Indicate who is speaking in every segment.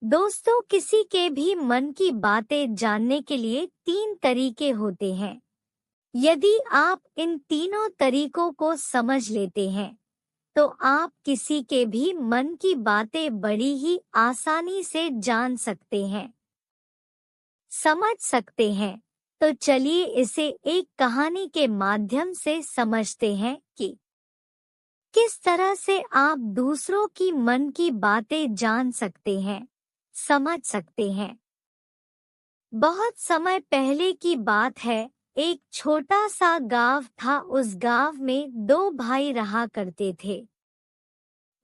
Speaker 1: दोस्तों, किसी के भी मन की बातें जानने के लिए 3 तरीके होते हैं। यदि आप इन तीनों तरीकों को समझ लेते हैं, तो आप किसी के भी मन की बातें बड़ी ही आसानी से जान सकते हैं, समझ सकते हैं। तो चलिए इसे एक कहानी के माध्यम से समझते हैं कि किस तरह से आप दूसरों की मन की बातें जान सकते हैं, समझ सकते हैं। बहुत समय पहले की बात है। एक छोटा सा गांव था। उस गांव में 2 भाई रहा करते थे।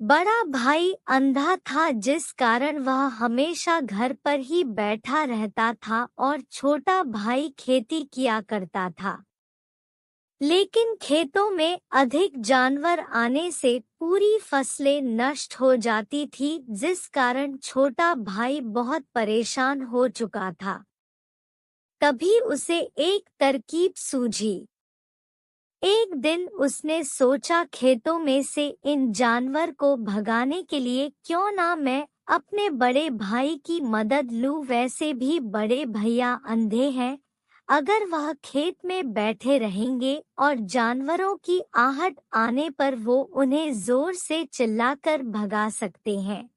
Speaker 1: बड़ा भाई अंधा था, जिस कारण वह हमेशा घर पर ही बैठा रहता था और छोटा भाई खेती किया करता था। लेकिन खेतों में अधिक जानवर आने से पूरी फसलें नष्ट हो जाती थी, जिस कारण छोटा भाई बहुत परेशान हो चुका था। तभी उसे एक तरकीब सूझी। एक दिन उसने सोचा, खेतों में से इन जानवर को भगाने के लिए क्यों ना मैं अपने बड़े भाई की मदद लूं। वैसे भी बड़े भैया अंधे हैं, अगर वह खेत में बैठे रहेंगे और जानवरों की आहट आने पर वो उन्हें जोर से चिल्लाकर भगा सकते हैं,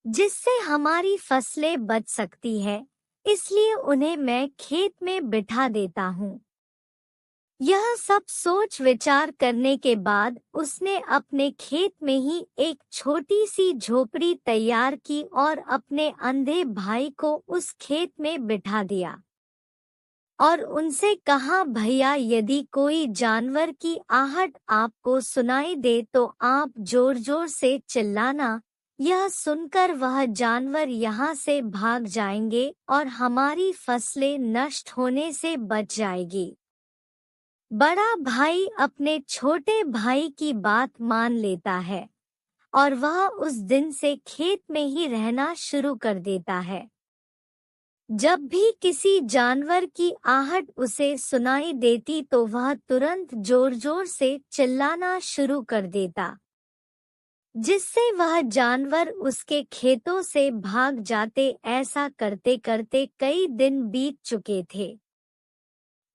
Speaker 1: जिससे हमारी फसलें बच सकती है। इसलिए उन्हें मैं खेत में बिठा देता हूँ। यह सब सोच विचार करने के बाद उसने अपने खेत में ही एक छोटी सी झोपड़ी तैयार की और अपने अंधे भाई को उस खेत में बिठा दिया और उनसे कहा, भैया, यदि कोई जानवर की आहट आपको सुनाई दे तो आप जोर जोर से चिल्लाना। यह सुनकर वह जानवर यहाँ से भाग जाएंगे और हमारी फसलें नष्ट होने से बच जाएगी। बड़ा भाई अपने छोटे भाई की बात मान लेता है और वह उस दिन से खेत में ही रहना शुरू कर देता है। जब भी किसी जानवर की आहट उसे सुनाई देती तो वह तुरंत जोर जोर से चिल्लाना शुरू कर देता, जिससे वह जानवर उसके खेतों से भाग जाते। ऐसा करते करते कई दिन बीत चुके थे।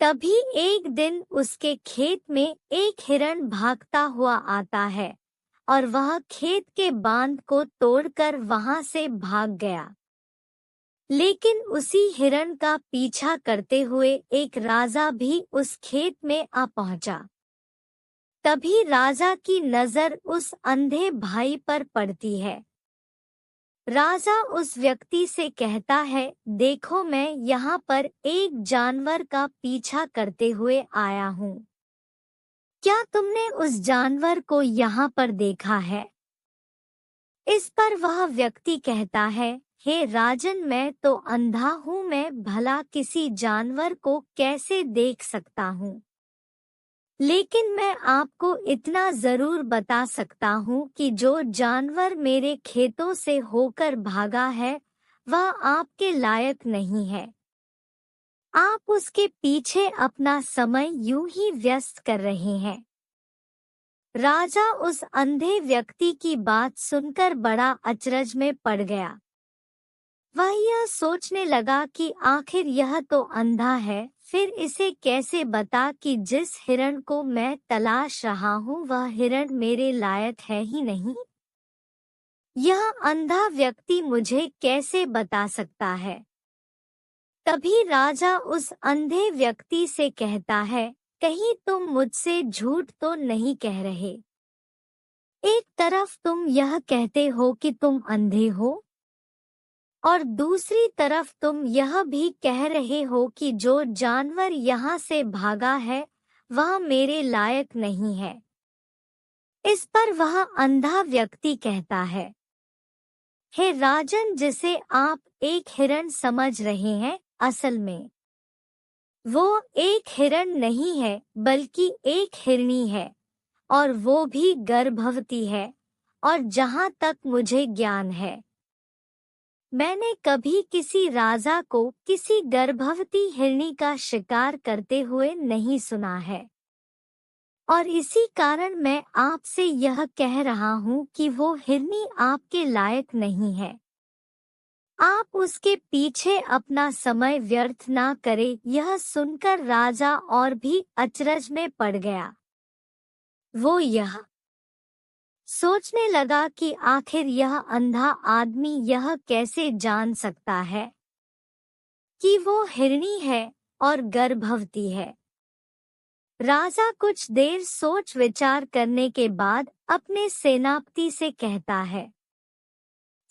Speaker 1: तभी एक दिन उसके खेत में एक हिरण भागता हुआ आता है और वह खेत के बांध को तोड़कर वहां से भाग गया। लेकिन उसी हिरण का पीछा करते हुए एक राजा भी उस खेत में आ पहुंचा। तभी राजा की नजर उस अंधे भाई पर पड़ती है। राजा उस व्यक्ति से कहता है, देखो, मैं यहाँ पर एक जानवर का पीछा करते हुए आया हूँ। क्या तुमने उस जानवर को यहाँ पर देखा है? इस पर वह व्यक्ति कहता है, हे राजन, मैं तो अंधा हूँ, मैं भला किसी जानवर को कैसे देख सकता हूँ। लेकिन मैं आपको इतना जरूर बता सकता हूँ कि जो जानवर मेरे खेतों से होकर भागा है, वह आपके लायक नहीं है। आप उसके पीछे अपना समय यूं ही व्यस्त कर रहे हैं। राजा उस अंधे व्यक्ति की बात सुनकर बड़ा अचरज में पड़ गया। वह यह सोचने लगा कि आखिर यह तो अंधा है, फिर इसे कैसे बता कि जिस हिरण को मैं तलाश रहा हूँ वह हिरण मेरे लायक है ही नहीं। यह अंधा व्यक्ति मुझे कैसे बता सकता है। तभी राजा उस अंधे व्यक्ति से कहता है, कहीं तुम मुझसे झूठ तो नहीं कह रहे? एक तरफ तुम यह कहते हो कि तुम अंधे हो और दूसरी तरफ तुम यह भी कह रहे हो कि जो जानवर यहाँ से भागा है वह मेरे लायक नहीं है। इस पर वह अंधा व्यक्ति कहता है, हे राजन, जिसे आप एक हिरण समझ रहे हैं, असल में वो एक हिरण नहीं है बल्कि एक हिरनी है, और वो भी गर्भवती है। और जहाँ तक मुझे ज्ञान है, मैंने कभी किसी राजा को किसी गर्भवती हिरनी का शिकार करते हुए नहीं सुना है। और इसी कारण मैं आपसे यह कह रहा हूँ कि वो हिरनी आपके लायक नहीं है। आप उसके पीछे अपना समय व्यर्थ ना करें। यह सुनकर राजा और भी अचरज में पड़ गया। वो यह सोचने लगा कि आखिर यह अंधा आदमी यह कैसे जान सकता है कि वो हिरनी है और गर्भवती है। राजा कुछ देर सोच विचार करने के बाद अपने सेनापति से कहता है,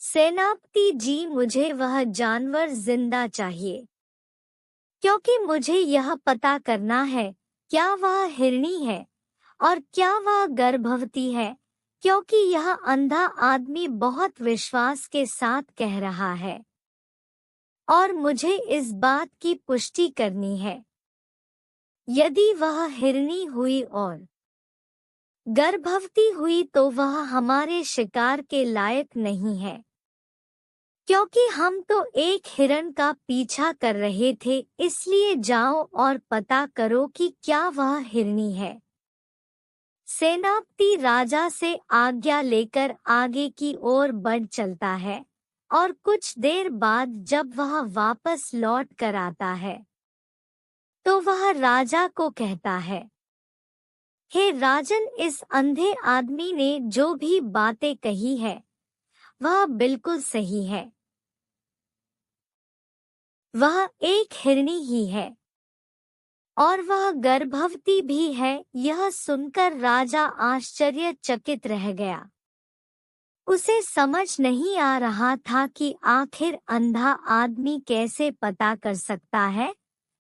Speaker 1: सेनापति जी, मुझे वह जानवर जिंदा चाहिए, क्योंकि मुझे यह पता करना है क्या वह हिरनी है और क्या वह गर्भवती है, क्योंकि यह अंधा आदमी बहुत विश्वास के साथ कह रहा है और मुझे इस बात की पुष्टि करनी है। यदि वह हिरनी हुई और गर्भवती हुई तो वह हमारे शिकार के लायक नहीं है, क्योंकि हम तो एक हिरण का पीछा कर रहे थे। इसलिए जाओ और पता करो कि क्या वह हिरनी है। सेनापति राजा से आज्ञा लेकर आगे की ओर बढ़ चलता है और कुछ देर बाद जब वह वापस लौट कर आता है तो वह राजा को कहता है, हे राजन, इस अंधे आदमी ने जो भी बातें कही है वह बिल्कुल सही है। वह एक हिरनी ही है और वह गर्भवती भी है। यह सुनकर राजा आश्चर्यचकित रह गया। उसे समझ नहीं आ रहा था कि आखिर अंधा आदमी कैसे पता कर सकता है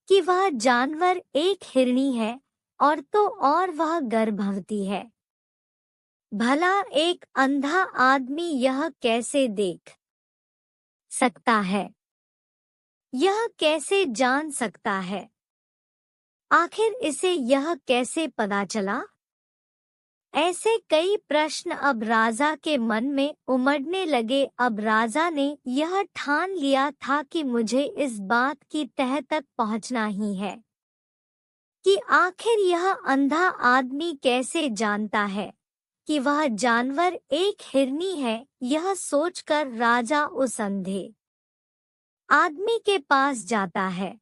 Speaker 1: कि वह जानवर एक हिरनी है और तो और वह गर्भवती है। भला एक अंधा आदमी यह कैसे देख सकता है? यह कैसे जान सकता है? आखिर इसे यह कैसे पता चला? ऐसे कई प्रश्न अब राजा के मन में उमड़ने लगे। अब राजा ने यह ठान लिया था कि मुझे इस बात की तह तक पहुंचना ही है कि आखिर यह अंधा आदमी कैसे जानता है कि वह जानवर एक हिरनी है। यह सोचकर राजा उस अंधे आदमी के पास जाता है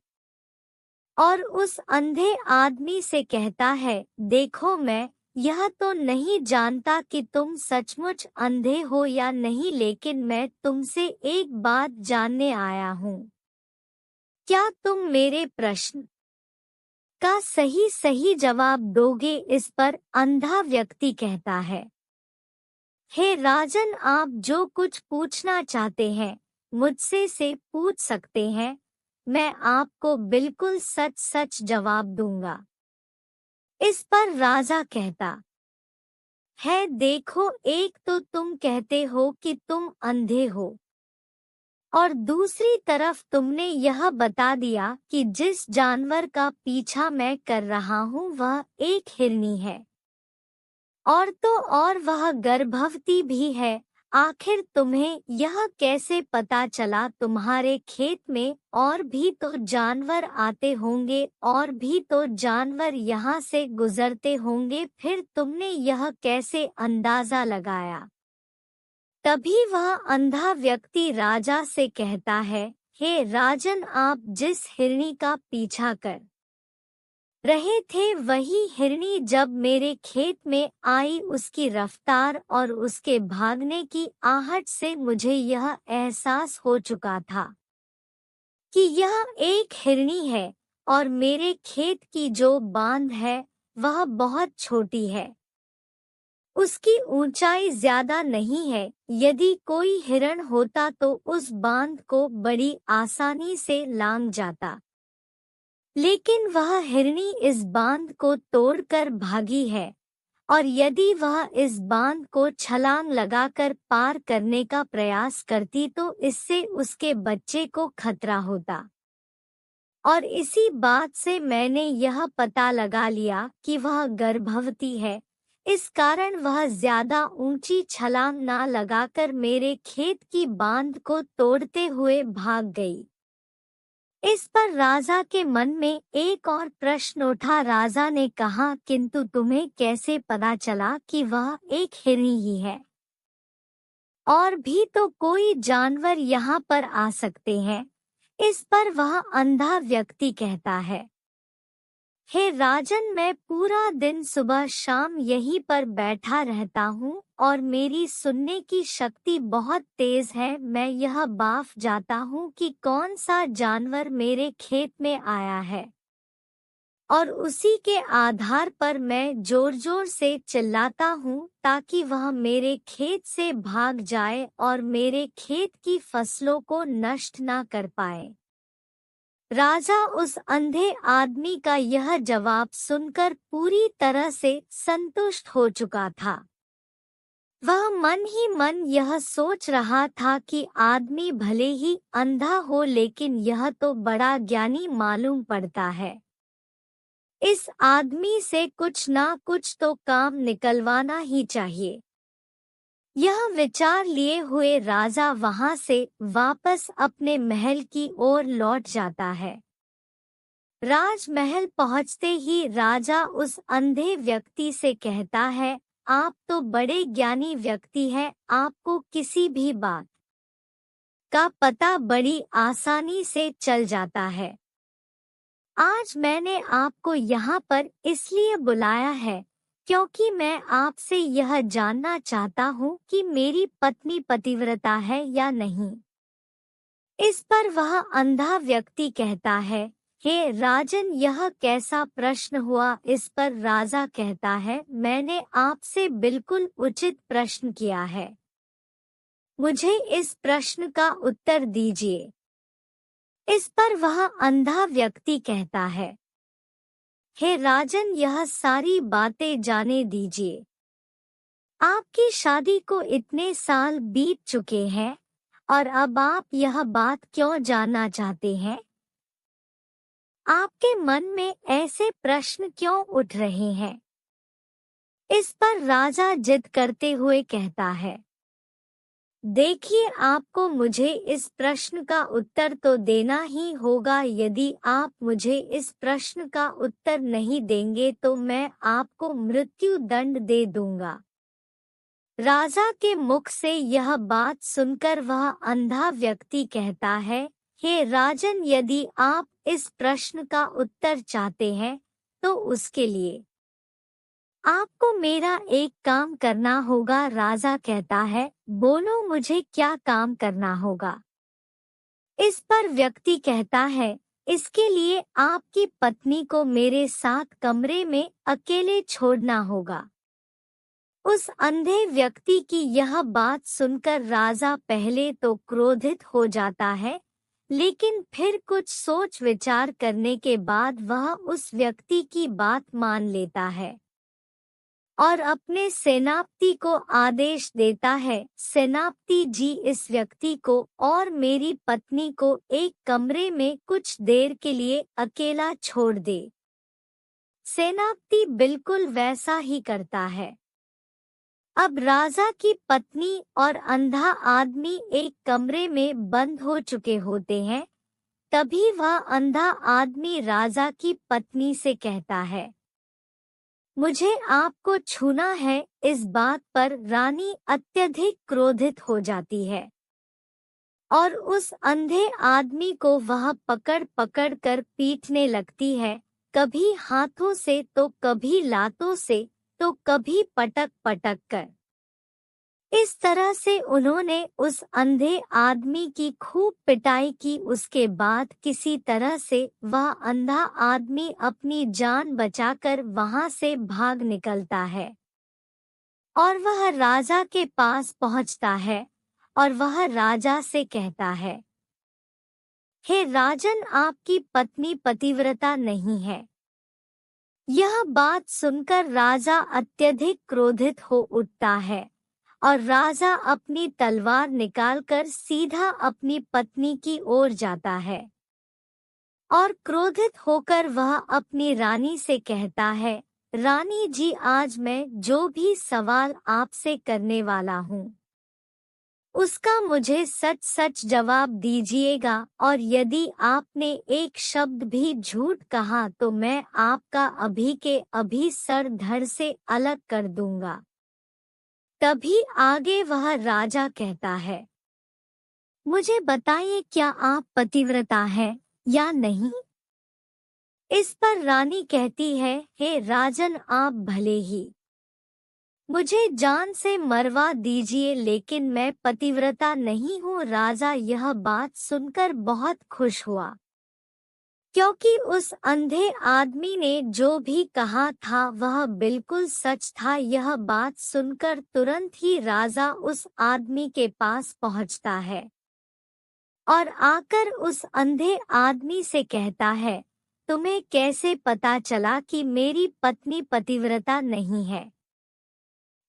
Speaker 1: और उस अंधे आदमी से कहता है, देखो, मैं यह तो नहीं जानता कि तुम सचमुच अंधे हो या नहीं, लेकिन मैं तुमसे एक बात जानने आया हूँ। क्या तुम मेरे प्रश्न का सही सही जवाब दोगे? इस पर अंधा व्यक्ति कहता है, हे राजन, आप जो कुछ पूछना चाहते हैं मुझसे से पूछ सकते हैं। मैं आपको बिल्कुल सच सच जवाब दूंगा। इस पर राजा कहता है, देखो, एक तो तुम कहते हो कि तुम अंधे हो और दूसरी तरफ तुमने यह बता दिया कि जिस जानवर का पीछा मैं कर रहा हूँ वह एक हिरनी है और तो और वह गर्भवती भी है। आखिर तुम्हें यह कैसे पता चला? तुम्हारे खेत में और भी तो जानवर आते होंगे और भी तो जानवर यहाँ से गुजरते होंगे, फिर तुमने यह कैसे अंदाजा लगाया? तभी वह अंधा व्यक्ति राजा से कहता है, हे राजन, आप जिस हिरनी का पीछा कर रहे थे वही हिरनी जब मेरे खेत में आई, उसकी रफ्तार और उसके भागने की आहट से मुझे यह एहसास हो चुका था कि यह एक हिरनी है और मेरे खेत की जो बांध है वह बहुत छोटी है। उसकी ऊंचाई ज्यादा नहीं है। यदि कोई हिरण होता तो उस बांध को बड़ी आसानी से लांघ जाता, लेकिन वह हिरनी इस बांध को तोड़कर भागी है और यदि वह इस बांध को छलांग लगाकर पार करने का प्रयास करती तो इससे उसके बच्चे को खतरा होता। और इसी बात से मैंने यह पता लगा लिया कि वह गर्भवती है। इस कारण वह ज्यादा ऊंची छलांग ना लगाकर मेरे खेत की बांध को तोड़ते हुए भाग गई। इस पर राजा के मन में एक और प्रश्न उठा। राजा ने कहा, किंतु तुम्हें कैसे पता चला कि वह एक हिरनी ही है? और भी तो कोई जानवर यहाँ पर आ सकते हैं। इस पर वह अंधा व्यक्ति कहता है, हे राजन, मैं पूरा दिन सुबह शाम यहीं पर बैठा रहता हूँ और मेरी सुनने की शक्ति बहुत तेज है। मैं यह बाफ जाता हूँ कि कौन सा जानवर मेरे खेत में आया है, और उसी के आधार पर मैं जोर जोर से चिल्लाता हूँ ताकि वह मेरे खेत से भाग जाए और मेरे खेत की फसलों को नष्ट ना कर पाए। राजा उस अंधे आदमी का यह जवाब सुनकर पूरी तरह से संतुष्ट हो चुका था। वह मन ही मन यह सोच रहा था कि आदमी भले ही अंधा हो लेकिन यह तो बड़ा ज्ञानी मालूम पड़ता है। इस आदमी से कुछ ना कुछ तो काम निकलवाना ही चाहिए। यह विचार लिए हुए राजा वहां से वापस अपने महल की ओर लौट जाता है। राजमहल पहुंचते ही राजा उस अंधे व्यक्ति से कहता है, आप तो बड़े ज्ञानी व्यक्ति हैं, आपको किसी भी बात का पता बड़ी आसानी से चल जाता है। आज मैंने आपको यहाँ पर इसलिए बुलाया है क्योंकि मैं आपसे यह जानना चाहता हूँ कि मेरी पत्नी पतिव्रता है या नहीं। इस पर वह अंधा व्यक्ति कहता है, हे राजन, यह कैसा प्रश्न हुआ? इस पर राजा कहता है, मैंने आपसे बिल्कुल उचित प्रश्न किया है, मुझे इस प्रश्न का उत्तर दीजिए। इस पर वह अंधा व्यक्ति कहता है, हे राजन, यह सारी बातें जाने दीजिए। आपकी शादी को इतने साल बीत चुके हैं और अब आप यह बात क्यों जानना चाहते हैं? आपके मन में ऐसे प्रश्न क्यों उठ रहे हैं? इस पर राजा जिद करते हुए कहता है, देखिए, आपको मुझे इस प्रश्न का उत्तर तो देना ही होगा। यदि आप मुझे इस प्रश्न का उत्तर नहीं देंगे तो मैं आपको मृत्यु दंड दे दूंगा। राजा के मुख से यह बात सुनकर वह अंधा व्यक्ति कहता है, हे राजन, यदि आप इस प्रश्न का उत्तर चाहते हैं तो उसके लिए आपको मेरा एक काम करना होगा। राजा कहता है, बोलो, मुझे क्या काम करना होगा? इस पर व्यक्ति कहता है, इसके लिए आपकी पत्नी को मेरे साथ कमरे में अकेले छोड़ना होगा। उस अंधे व्यक्ति की यह बात सुनकर राजा पहले तो क्रोधित हो जाता है, लेकिन फिर कुछ सोच विचार करने के बाद वह उस व्यक्ति की बात मान लेता है और अपने सेनापति को आदेश देता है, सेनापति जी, इस व्यक्ति को और मेरी पत्नी को एक कमरे में कुछ देर के लिए अकेला छोड़ दे। सेनापति बिल्कुल वैसा ही करता है। अब राजा की पत्नी और अंधा आदमी एक कमरे में बंद हो चुके होते हैं। तभी वह अंधा आदमी राजा की पत्नी से कहता है, मुझे आपको छूना है। इस बात पर रानी अत्यधिक क्रोधित हो जाती है और उस अंधे आदमी को वह पकड़ पकड़ कर पीटने लगती है, कभी हाथों से तो कभी लातों से तो कभी पटक पटक कर। इस तरह से उन्होंने उस अंधे आदमी की खूब पिटाई की। उसके बाद किसी तरह से वह अंधा आदमी अपनी जान बचाकर वहां से भाग निकलता है और वह राजा के पास पहुंचता है और वह राजा से कहता है, हे राजन, आपकी पत्नी पतिव्रता नहीं है। यह बात सुनकर राजा अत्यधिक क्रोधित हो उठता है और राजा अपनी तलवार निकालकर सीधा अपनी पत्नी की ओर जाता है और क्रोधित होकर वह अपनी रानी से कहता है, रानी जी, आज मैं जो भी सवाल आपसे करने वाला हूँ उसका मुझे सच सच जवाब दीजिएगा, और यदि आपने एक शब्द भी झूठ कहा तो मैं आपका अभी के अभी सर धड़ से अलग कर दूंगा। तभी आगे वह राजा कहता है, मुझे बताइए क्या आप पतिव्रता हैं या नहीं। इस पर रानी कहती है, हे राजन, आप भले ही मुझे जान से मरवा दीजिए, लेकिन मैं पतिव्रता नहीं हूँ। राजा यह बात सुनकर बहुत खुश हुआ, क्योंकि उस अंधे आदमी ने जो भी कहा था वह बिल्कुल सच था। यह बात सुनकर तुरंत ही राजा उस आदमी के पास पहुंचता है और आकर उस अंधे आदमी से कहता है, तुम्हें कैसे पता चला कि मेरी पत्नी पतिव्रता नहीं है।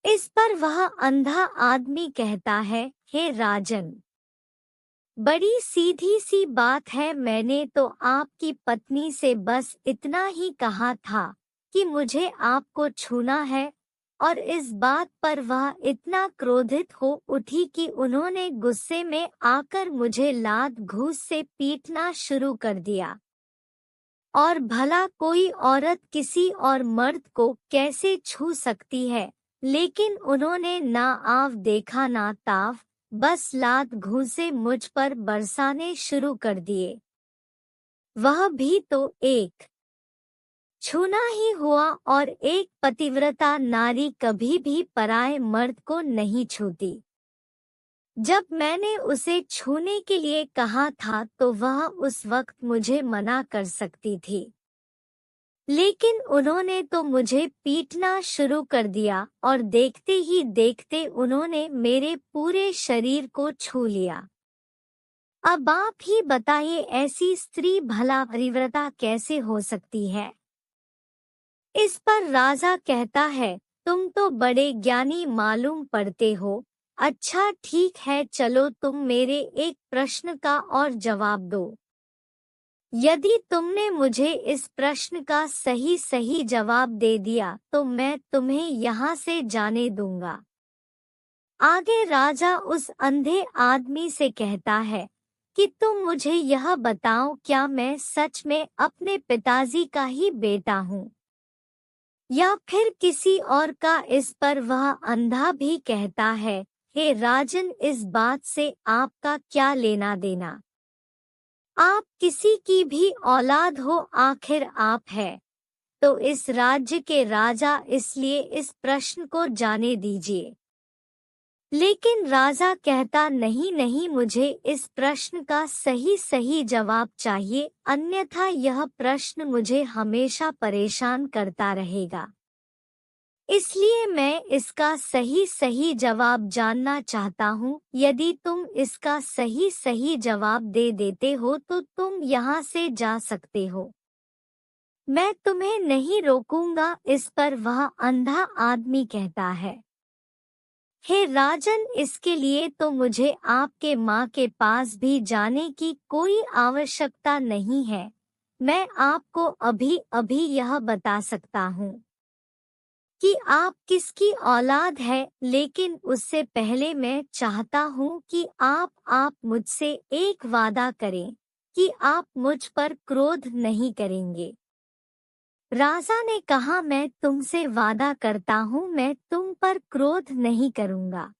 Speaker 1: इस पर वह अंधा आदमी कहता है, हे राजन, बड़ी सीधी सी बात है, मैंने तो आपकी पत्नी से बस इतना ही कहा था कि मुझे आपको छूना है, और इस बात पर वह इतना क्रोधित हो उठी कि उन्होंने गुस्से में आकर मुझे लात घूंस से पीटना शुरू कर दिया। और भला कोई औरत किसी और मर्द को कैसे छू सकती है, लेकिन उन्होंने ना आव देखा ना ताव, बस लात घूंसे मुझ पर बरसाने शुरू कर दिए। वह भी तो एक छूना ही हुआ, और एक पतिव्रता नारी कभी भी पराये मर्द को नहीं छूती। जब मैंने उसे छूने के लिए कहा था तो वह उस वक्त मुझे मना कर सकती थी, लेकिन उन्होंने तो मुझे पीटना शुरू कर दिया, और देखते ही देखते उन्होंने मेरे पूरे शरीर को छू लिया। अब आप ही बताइए, ऐसी स्त्री भला पतिव्रता कैसे हो सकती है। इस पर राजा कहता है, तुम तो बड़े ज्ञानी मालूम पड़ते हो। अच्छा ठीक है, चलो तुम मेरे एक प्रश्न का और जवाब दो। यदि तुमने मुझे इस प्रश्न का सही सही जवाब दे दिया तो मैं तुम्हें यहाँ से जाने दूंगा। आगे राजा उस अंधे आदमी से कहता है कि तुम मुझे यह बताओ, क्या मैं सच में अपने पिताजी का ही बेटा हूँ या फिर किसी और का। इस पर वह अंधा भी कहता है, हे राजन, इस बात से आपका क्या लेना देना। आप किसी की भी औलाद हो, आखिर आप है तो इस राज्य के राजा, इसलिए इस प्रश्न को जाने दीजिए। लेकिन राजा कहता, नहीं नहीं, मुझे इस प्रश्न का सही सही जवाब चाहिए, अन्यथा यह प्रश्न मुझे हमेशा परेशान करता रहेगा। इसलिए मैं इसका सही सही जवाब जानना चाहता हूँ। यदि तुम इसका सही सही जवाब दे देते हो तो तुम यहाँ से जा सकते हो, मैं तुम्हें नहीं रोकूंगा। इस पर वह अंधा आदमी कहता है, हे राजन, इसके लिए तो मुझे आपके माँ के पास भी जाने की कोई आवश्यकता नहीं है। मैं आपको अभी अभी यह बता सकता हूँ कि आप किसकी औलाद है, लेकिन उससे पहले मैं चाहता हूँ कि आप मुझसे एक वादा करें कि आप मुझ पर क्रोध नहीं करेंगे। राजा ने कहा, मैं तुमसे वादा करता हूँ, मैं तुम पर क्रोध नहीं करूँगा।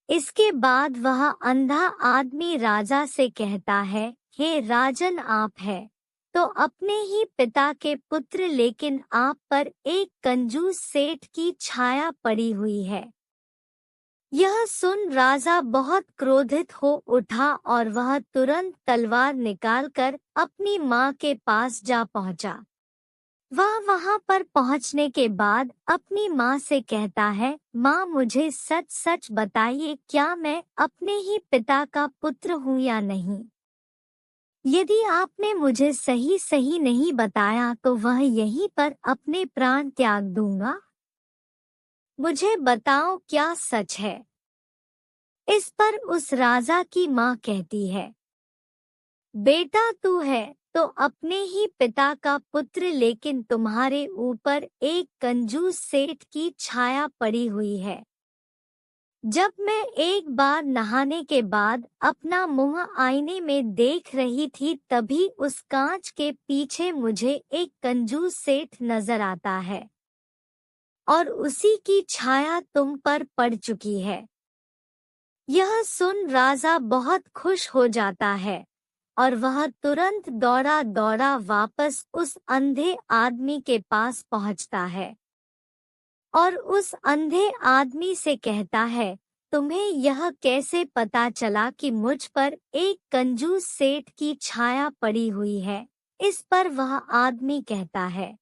Speaker 1: इसके बाद वह अंधा आदमी राजा से कहता है, हे राजन, आप है तो अपने ही पिता के पुत्र, लेकिन आप पर एक कंजूस सेठ की छाया पड़ी हुई है। यह सुन राजा बहुत क्रोधित हो उठा और वह तुरंत तलवार निकालकर अपनी माँ के पास जा पहुँचा। वह वहां पर पहुंचने के बाद अपनी माँ से कहता है, माँ, मुझे सच सच बताइए, क्या मैं अपने ही पिता का पुत्र हूँ या नहीं। यदि आपने मुझे सही सही नहीं बताया तो वह यहीं पर अपने प्राण त्याग दूंगा। मुझे बताओ, क्या सच है। इस पर उस राजा की माँ कहती है, बेटा, तू है तो अपने ही पिता का पुत्र, लेकिन तुम्हारे ऊपर एक कंजूस सेठ की छाया पड़ी हुई है। जब मैं एक बार नहाने के बाद अपना मुंह आईने में देख रही थी, तभी उस कांच के पीछे मुझे एक कंजूस सेठ नजर आता है और उसी की छाया तुम पर पड़ चुकी है। यह सुन राजा बहुत खुश हो जाता है और वह तुरंत दौड़ा दौड़ा वापस उस अंधे आदमी के पास पहुंचता है और उस अंधे आदमी से कहता है, तुम्हें यह कैसे पता चला कि मुझ पर एक कंजूस सेठ की छाया पड़ी हुई है? इस पर वह आदमी कहता है,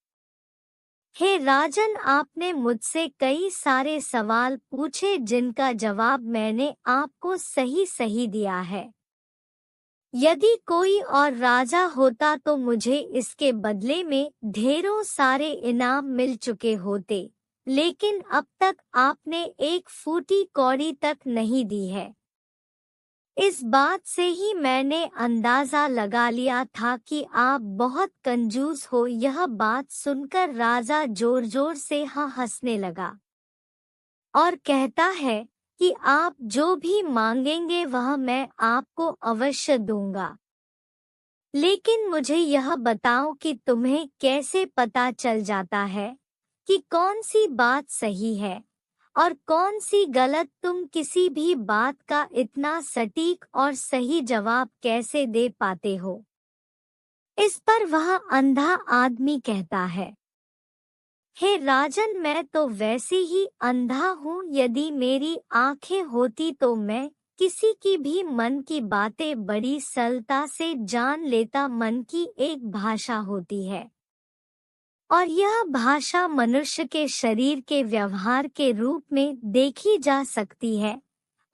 Speaker 1: हे राजन, आपने मुझसे कई सारे सवाल पूछे जिनका जवाब मैंने आपको सही सही दिया है। यदि कोई और राजा होता तो मुझे इसके बदले में ढेरों सारे इनाम मिल चुके होते, लेकिन अब तक आपने एक फूटी कौड़ी तक नहीं दी है। इस बात से ही मैंने अंदाजा लगा लिया था कि आप बहुत कंजूस हो। यह बात सुनकर राजा जोर जोर से हंसने लगा और कहता है कि आप जो भी मांगेंगे वह मैं आपको अवश्य दूंगा, लेकिन मुझे यह बताओ कि तुम्हें कैसे पता चल जाता है कि कौन सी बात सही है और कौन सी गलत? तुम किसी भी बात का इतना सटीक और सही जवाब कैसे दे पाते हो? इस पर वह अंधा आदमी कहता है, हे राजन, मैं तो वैसे ही अंधा हूँ। यदि मेरी आंखें होती तो मैं किसी की भी मन की बातें बड़ी सरलता से जान लेता। मन की एक भाषा होती है और यह भाषा मनुष्य के शरीर के व्यवहार के रूप में देखी जा सकती है।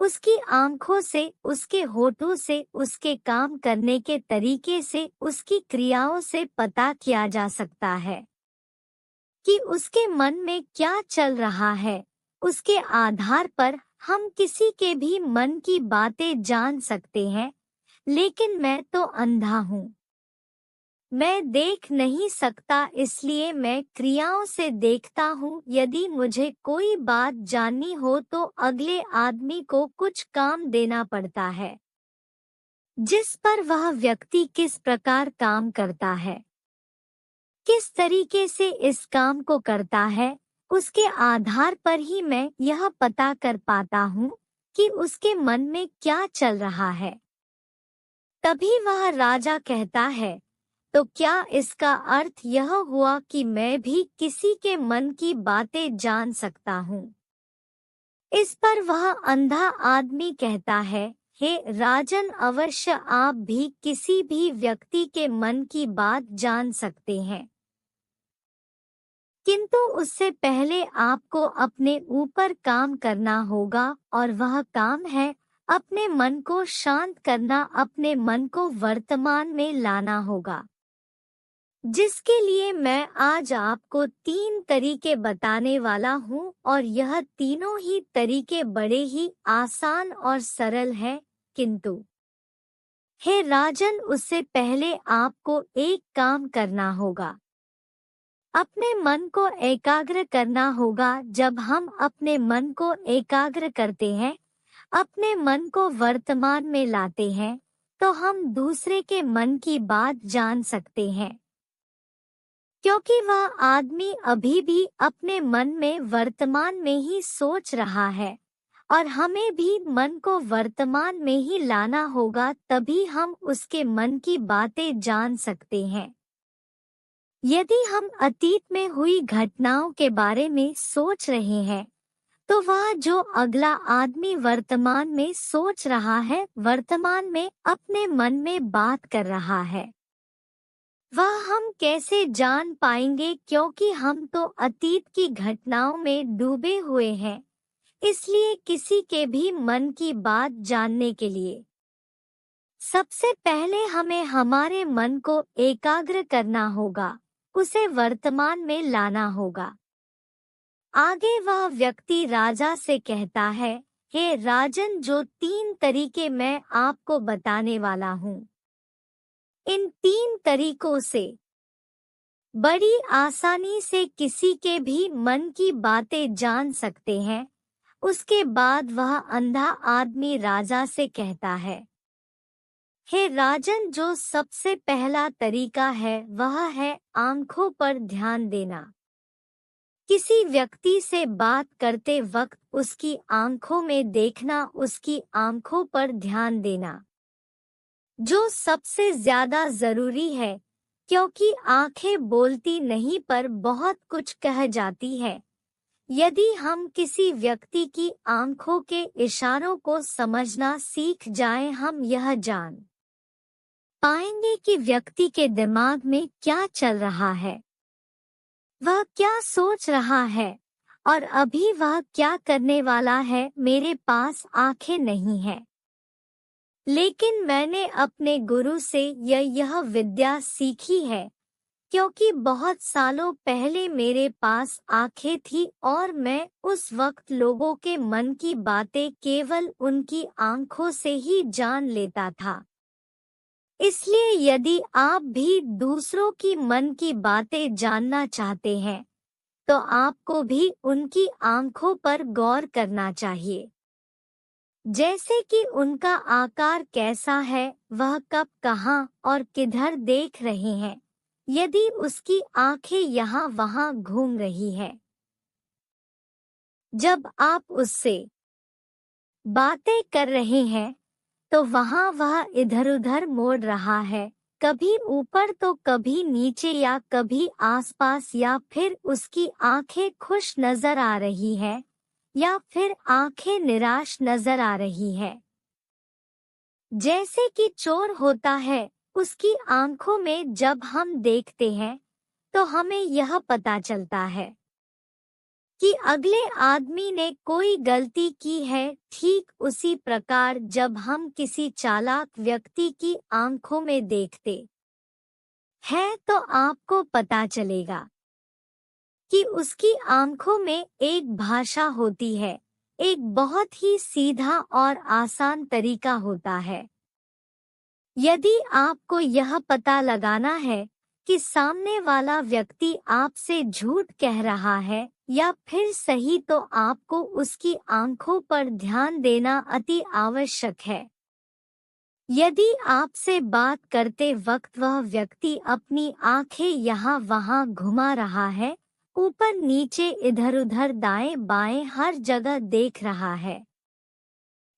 Speaker 1: उसकी आंखों से, उसके होठों से, उसके काम करने के तरीके से, उसकी क्रियाओं से पता किया जा सकता है कि उसके मन में क्या चल रहा है। उसके आधार पर हम किसी के भी मन की बातें जान सकते हैं, लेकिन मैं तो अंधा हूँ। मैं देख नहीं सकता, इसलिए मैं क्रियाओं से देखता हूँ। यदि मुझे कोई बात जाननी हो तो अगले आदमी को कुछ काम देना पड़ता है, जिस पर वह व्यक्ति किस प्रकार काम करता है, किस तरीके से इस काम को करता है, उसके आधार पर ही मैं यह पता कर पाता हूँ कि उसके मन में क्या चल रहा है। तभी वह राजा कहता है, तो क्या इसका अर्थ यह हुआ कि मैं भी किसी के मन की बातें जान सकता हूँ? इस पर वह अंधा आदमी कहता है, हे राजन, अवश्य आप भी किसी भी व्यक्ति के मन की बात जान सकते हैं, किंतु उससे पहले आपको अपने ऊपर काम करना होगा और वह काम है अपने मन को शांत करना, अपने मन को वर्तमान में लाना होगा, जिसके लिए मैं आज आपको 3 तरीके बताने वाला हूँ और यह तीनों ही तरीके बड़े ही आसान और सरल हैं। किंतु हे राजन, उससे पहले आपको एक काम करना होगा, अपने मन को एकाग्र करना होगा। जब हम अपने मन को एकाग्र करते हैं, अपने मन को वर्तमान में लाते हैं, तो हम दूसरे के मन की बात जान सकते हैं, क्योंकि वह आदमी अभी भी अपने मन में वर्तमान में ही सोच रहा है और हमें भी मन को वर्तमान में ही लाना होगा, तभी हम उसके मन की बातें जान सकते हैं। यदि हम अतीत में हुई घटनाओं के बारे में सोच रहे हैं, तो वह जो अगला आदमी वर्तमान में सोच रहा है, वर्तमान में अपने मन में बात कर रहा है, वह हम कैसे जान पाएंगे? क्योंकि हम तो अतीत की घटनाओं में डूबे हुए हैं। इसलिए किसी के भी मन की बात जानने के लिए सबसे पहले हमें हमारे मन को एकाग्र करना होगा, उसे वर्तमान में लाना होगा। आगे वह व्यक्ति राजा से कहता है, हे राजन, जो 3 तरीके मैं आपको बताने वाला हूँ, इन 3 तरीकों से बड़ी आसानी से किसी के भी मन की बातें जान सकते हैं उसके बाद वह अंधा आदमी राजा से कहता है, हे राजन, जो सबसे पहला तरीका है वह है आंखों पर ध्यान देना। किसी व्यक्ति से बात करते वक्त उसकी आंखों में देखना, उसकी आंखों पर ध्यान देना, जो सबसे ज्यादा जरूरी है, क्योंकि आंखें बोलती नहीं पर बहुत कुछ कह जाती है। यदि हम किसी व्यक्ति की आंखों के इशारों को समझना सीख जाएं, हम यह जान पाएंगे कि व्यक्ति के दिमाग में क्या चल रहा है, वह क्या सोच रहा है और अभी वह क्या करने वाला है। मेरे पास आंखें नहीं हैं, लेकिन मैंने अपने गुरु से यह विद्या सीखी है, क्योंकि बहुत सालों पहले मेरे पास आंखें थी और मैं उस वक्त लोगों के मन की बातें केवल उनकी आंखों से ही जान लेता था। इसलिए यदि आप भी दूसरों की मन की बातें जानना चाहते हैं, तो आपको भी उनकी आंखों पर गौर करना चाहिए, जैसे कि उनका आकार कैसा है, वह कब, कहाँ और किधर देख रहे हैं। यदि उसकी आंखें यहाँ वहाँ घूम रही है, जब आप उससे बातें कर रहे हैं, तो वहाँ वह इधर-उधर मोड़ रहा है, कभी ऊपर तो कभी नीचे या कभी आसपास, या फिर उसकी आंखें खुश नजर आ रही है या फिर आंखें निराश नजर आ रही है। जैसे कि चोर होता है, उसकी आंखों में जब हम देखते हैं तो हमें यह पता चलता है कि अगले आदमी ने कोई गलती की है। ठीक उसी प्रकार जब हम किसी चालाक व्यक्ति की आंखों में देखते हैं, तो आपको पता चलेगा कि उसकी आंखों में एक भाषा होती है, एक बहुत ही सीधा और आसान तरीका होता है। यदि आपको यह पता लगाना है कि सामने वाला व्यक्ति आपसे झूठ कह रहा है या फिर सही, तो आपको उसकी आंखों पर ध्यान देना अति आवश्यक है। यदि आपसे बात करते वक्त वह व्यक्ति अपनी आंखें यहाँ वहाँ घुमा रहा है, ऊपर नीचे इधर-उधर दाएं बाएं हर जगह देख रहा है,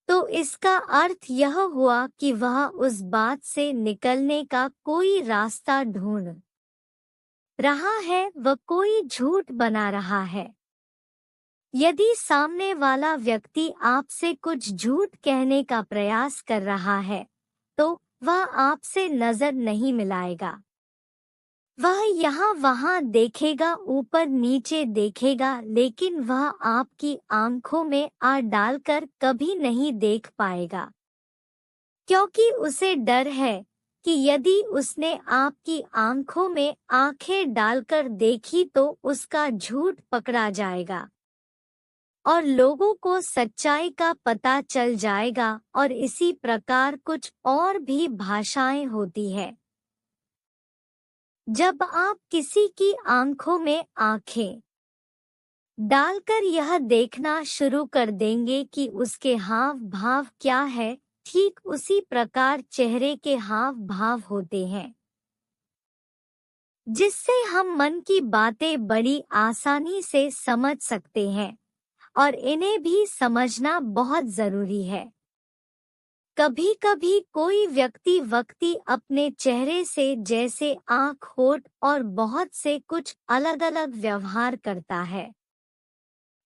Speaker 1: तो इसका अर्थ यह हुआ कि वह उस बात से निकलने का कोई रास्ता ढूंढ रहा है, वह कोई झूठ बना रहा है। यदि सामने वाला व्यक्ति आपसे कुछ झूठ कहने का प्रयास कर रहा है, तो वह आपसे नजर नहीं मिलाएगा। वह यहाँ वहाँ देखेगा, ऊपर नीचे देखेगा, लेकिन वह आपकी आंखों में आँख डालकर कभी नहीं देख पाएगा, क्योंकि उसे डर है कि यदि उसने आपकी आंखों में आंखें डालकर देखी तो उसका झूठ पकड़ा जाएगा और लोगों को सच्चाई का पता चल जाएगा। और इसी प्रकार कुछ और भी भाषाएं होती है। जब आप किसी की आंखों में आंखें डालकर यह देखना शुरू कर देंगे कि उसके हाव भाव क्या है, ठीक उसी प्रकार चेहरे के हाव भाव होते हैं, जिससे हम मन की बातें बड़ी आसानी से समझ सकते हैं और इन्हें भी समझना बहुत जरूरी है। कभी कभी कोई व्यक्ति अपने चेहरे से, जैसे आँख, होठ और बहुत से कुछ अलग अलग व्यवहार करता है।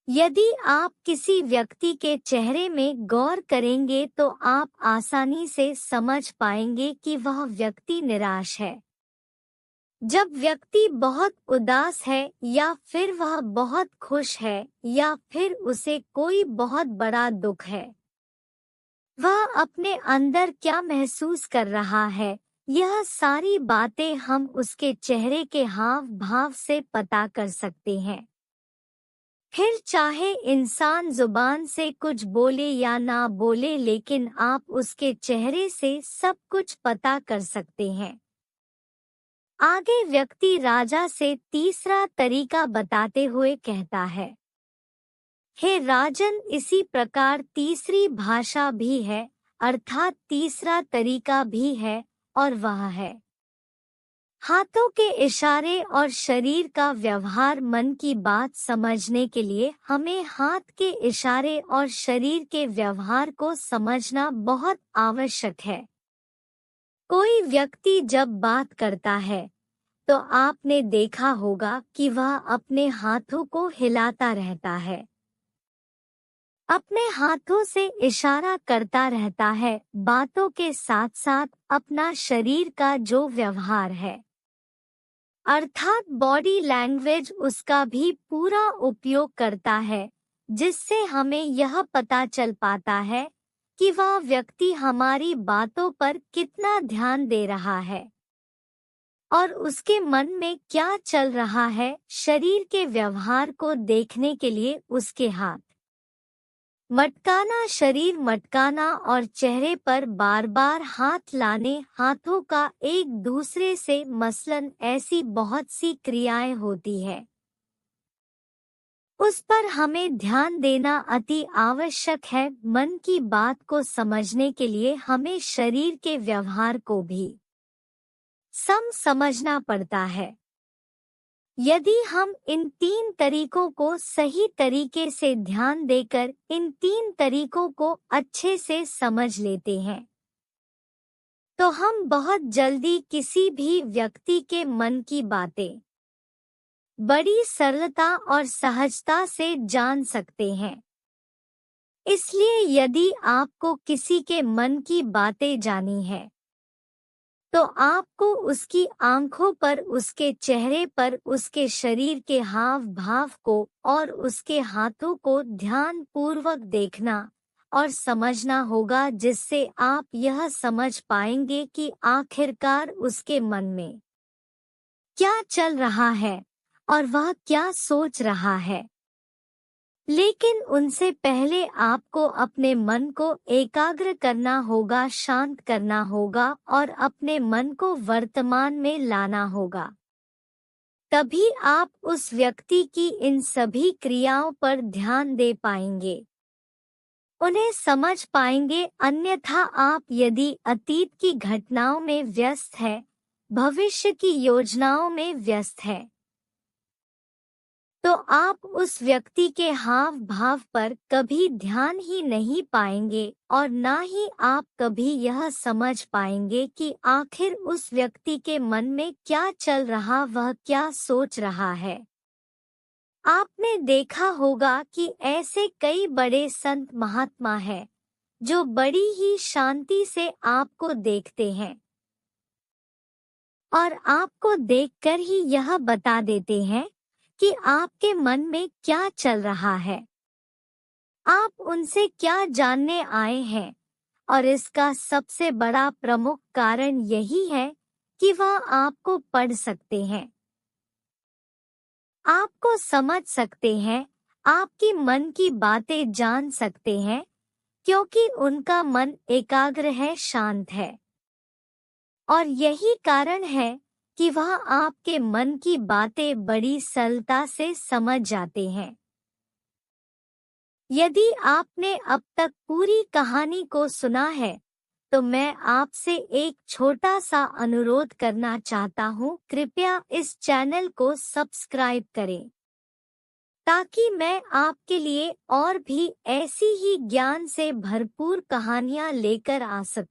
Speaker 1: यदि आप किसी व्यक्ति के चेहरे में गौर करेंगे तो आप आसानी से समझ पाएंगे कि वह व्यक्ति निराश है, जब व्यक्ति बहुत उदास है, या फिर वह बहुत खुश है, या फिर उसे कोई बहुत बड़ा दुख है। वह अपने अंदर क्या महसूस कर रहा है, यह सारी बातें हम उसके चेहरे के हाव भाव से पता कर सकते हैं। फिर चाहे इंसान जुबान से कुछ बोले या ना बोले, लेकिन आप उसके चेहरे से सब कुछ पता कर सकते हैं। आगे व्यक्ति राजा से तीसरा तरीका बताते हुए कहता है, हे राजन, इसी प्रकार तीसरी भाषा भी है, अर्थात तीसरा तरीका भी है, और वह है हाथों के इशारे और शरीर का व्यवहार। मन की बात समझने के लिए हमें हाथ के इशारे और शरीर के व्यवहार को समझना बहुत आवश्यक है। कोई व्यक्ति जब बात करता है तो आपने देखा होगा कि वह अपने हाथों को हिलाता रहता है, अपने हाथों से इशारा करता रहता है। बातों के साथ साथ अपना शरीर का जो व्यवहार है अर्थात बॉडी लैंग्वेज, उसका भी पूरा उपयोग करता है, जिससे हमें यह पता चल पाता है कि वह व्यक्ति हमारी बातों पर कितना ध्यान दे रहा है और उसके मन में क्या चल रहा है। शरीर के व्यवहार को देखने के लिए उसके हाथ मटकाना, शरीर मटकाना और चेहरे पर बार बार हाथ लाने, हाथों का एक दूसरे से मसलन ऐसी बहुत सी क्रियाएं होती है, उस पर हमें ध्यान देना अति आवश्यक है। मन की बात को समझने के लिए हमें शरीर के व्यवहार को भी समझना पड़ता है। यदि हम इन तीन तरीकों को सही तरीके से ध्यान देकर इन तीन तरीकों को अच्छे से समझ लेते हैं तो हम बहुत जल्दी किसी भी व्यक्ति के मन की बातें बड़ी सरलता और सहजता से जान सकते हैं। इसलिए यदि आपको किसी के मन की बातें जानी है तो आपको उसकी आंखों पर, उसके चेहरे पर, उसके शरीर के हाव भाव को और उसके हाथों को ध्यान पूर्वक देखना और समझना होगा, जिससे आप यह समझ पाएंगे कि आखिरकार उसके मन में क्या चल रहा है और वह क्या सोच रहा है। लेकिन उनसे पहले आपको अपने मन को एकाग्र करना होगा, शांत करना होगा और अपने मन को वर्तमान में लाना होगा। तभी आप उस व्यक्ति की इन सभी क्रियाओं पर ध्यान दे पाएंगे, उन्हें समझ पाएंगे। अन्यथा आप यदि अतीत की घटनाओं में व्यस्त है, भविष्य की योजनाओं में व्यस्त है, तो आप उस व्यक्ति के हाव भाव पर कभी ध्यान ही नहीं पाएंगे और ना ही आप कभी यह समझ पाएंगे कि आखिर उस व्यक्ति के मन में क्या चल रहा, वह क्या सोच रहा है। आपने देखा होगा कि ऐसे कई बड़े संत महात्मा हैं जो बड़ी ही शांति से आपको देखते हैं और आपको देखकर ही यह बता देते हैं कि आपके मन में क्या चल रहा है, आप उनसे क्या जानने आए हैं। और इसका सबसे बड़ा प्रमुख कारण यही है कि वह आपको पढ़ सकते हैं, आपको समझ सकते हैं, आपकी मन की बातें जान सकते हैं, क्योंकि उनका मन एकाग्र है, शांत है। और यही कारण है कि वह आपके मन की बातें बड़ी सरलता से समझ जाते हैं। यदि आपने अब तक पूरी कहानी को सुना है तो मैं आपसे एक छोटा सा अनुरोध करना चाहता हूँ, कृपया इस चैनल को सब्सक्राइब करें ताकि मैं आपके लिए और भी ऐसी ही ज्ञान से भरपूर कहानियाँ लेकर आ सकूं।